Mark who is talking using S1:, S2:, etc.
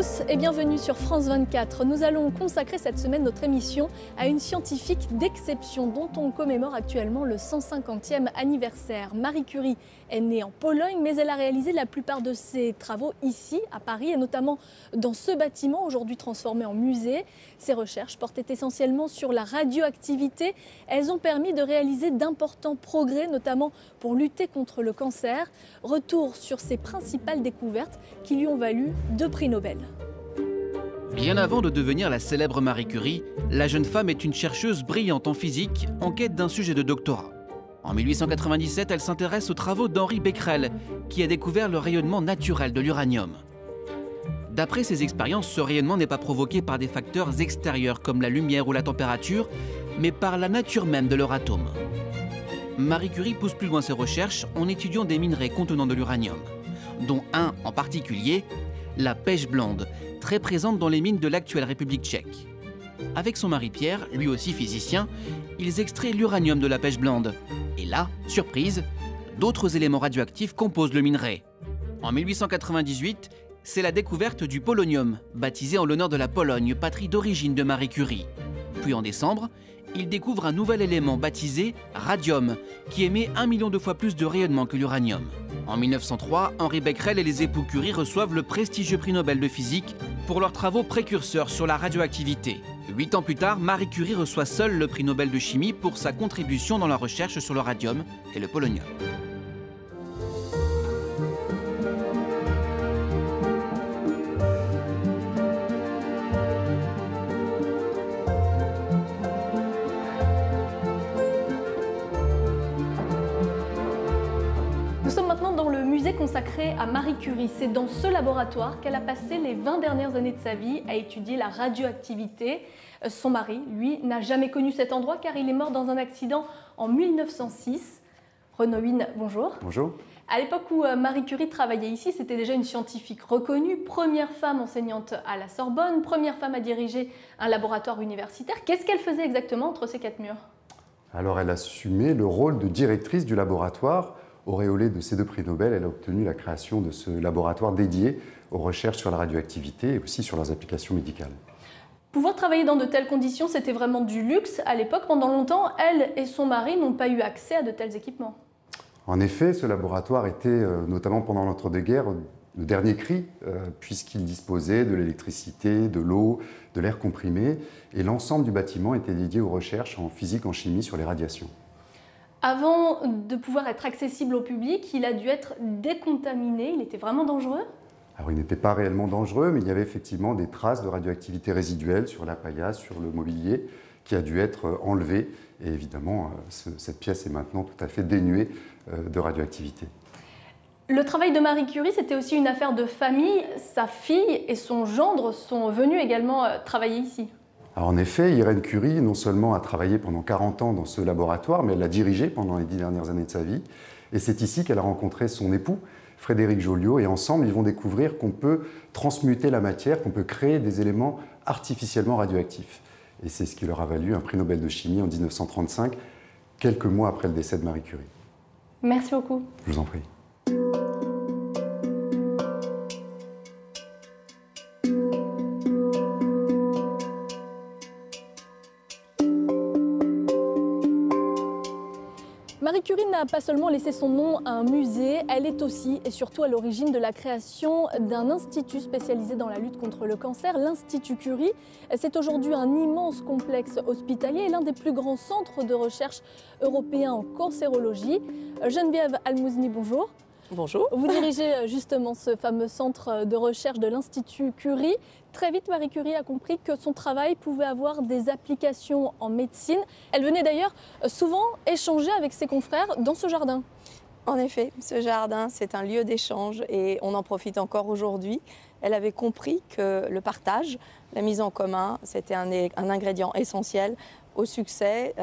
S1: tous et bienvenue sur France 24. Nous allons consacrer cette semaine notre émission à une scientifique d'exception dont on commémore actuellement le 150e anniversaire. Marie Curie est née en Pologne, mais elle a réalisé la plupart de ses travaux ici, à Paris, et notamment dans ce bâtiment, aujourd'hui transformé en musée. Ses recherches portaient essentiellement sur la radioactivité. Elles ont permis de réaliser d'importants progrès, notamment pour lutter contre le cancer. Retour sur ses principales découvertes qui lui ont valu 2 prix Nobel.
S2: Bien avant de devenir la célèbre Marie Curie, la jeune femme est une chercheuse brillante en physique en quête d'un sujet de doctorat. En 1897, elle s'intéresse aux travaux d'Henri Becquerel, qui a découvert le rayonnement naturel de l'uranium. D'après ses expériences, ce rayonnement n'est pas provoqué par des facteurs extérieurs comme la lumière ou la température, mais par la nature même de leur atome. Marie Curie pousse plus loin ses recherches en étudiant des minerais contenant de l'uranium, dont un en particulier, la pêche blonde, très présente dans les mines de l'actuelle République tchèque. Avec son mari Pierre, lui aussi physicien, ils extraient l'uranium de la pêche blonde. Et là, surprise, d'autres éléments radioactifs composent le minerai. En 1898, c'est la découverte du polonium, baptisé en l'honneur de la Pologne, patrie d'origine de Marie Curie. Puis en décembre, il découvre un nouvel élément baptisé radium, qui émet 1 million de fois plus de rayonnement que l'uranium. En 1903, Henri Becquerel et les époux Curie reçoivent le prestigieux prix Nobel de physique pour leurs travaux précurseurs sur la radioactivité. 8 ans plus tard, Marie Curie reçoit seule le prix Nobel de chimie pour sa contribution dans la recherche sur le radium et le polonium.
S1: Consacré à Marie Curie. C'est dans ce laboratoire qu'elle a passé les 20 dernières années de sa vie à étudier la radioactivité. Son mari, lui, n'a jamais connu cet endroit car il est mort dans un accident en 1906. Renaud Huynh, bonjour.
S3: Bonjour.
S1: À l'époque où Marie Curie travaillait ici, c'était déjà une scientifique reconnue, première femme enseignante à la Sorbonne, première femme à diriger un laboratoire universitaire. Qu'est-ce qu'elle faisait exactement entre ces 4 murs?
S3: Alors elle assumait le rôle de directrice du laboratoire. Auréolée de ces 2 prix Nobel, elle a obtenu la création de ce laboratoire dédié aux recherches sur la radioactivité et aussi sur leurs applications médicales.
S1: Pouvoir travailler dans de telles conditions, c'était vraiment du luxe. À l'époque, pendant longtemps, elle et son mari n'ont pas eu accès à de tels équipements.
S3: En effet, ce laboratoire était, notamment pendant l'entre-deux-guerres, le dernier cri, puisqu'il disposait de l'électricité, de l'eau, de l'air comprimé, et l'ensemble du bâtiment était dédié aux recherches en physique, en chimie sur les radiations.
S1: Avant de pouvoir être accessible au public, il a dû être décontaminé. Il était vraiment dangereux?
S3: Alors il n'était pas réellement dangereux, mais il y avait effectivement des traces de radioactivité résiduelle sur la paillasse, sur le mobilier, qui a dû être enlevé. Et évidemment, cette pièce est maintenant tout à fait dénuée de radioactivité.
S1: Le travail de Marie Curie, c'était aussi une affaire de famille. Sa fille et son gendre sont venus également travailler ici.
S3: Alors en effet, Irène Curie, non seulement a travaillé pendant 40 ans dans ce laboratoire, mais elle l'a dirigé pendant les 10 dernières années de sa vie. Et c'est ici qu'elle a rencontré son époux, Frédéric Joliot, et ensemble, ils vont découvrir qu'on peut transmuter la matière, qu'on peut créer des éléments artificiellement radioactifs. Et c'est ce qui leur a valu un prix Nobel de chimie en 1935, quelques mois après le décès de Marie Curie.
S1: Merci beaucoup.
S3: Je vous en prie.
S1: Marie Curie n'a pas seulement laissé son nom à un musée, elle est aussi et surtout à l'origine de la création d'un institut spécialisé dans la lutte contre le cancer, l'Institut Curie. C'est aujourd'hui un immense complexe hospitalier et l'un des plus grands centres de recherche européens en cancérologie. Geneviève Almouzni, bonjour.
S4: Bonjour.
S1: Vous dirigez justement ce fameux centre de recherche de l'Institut Curie. Très vite, Marie Curie a compris que son travail pouvait avoir des applications en médecine. Elle venait d'ailleurs souvent échanger avec ses confrères dans ce jardin.
S4: En effet, ce jardin, c'est un lieu d'échange et on en profite encore aujourd'hui. Elle avait compris que le partage, la mise en commun, c'était un ingrédient essentiel au succès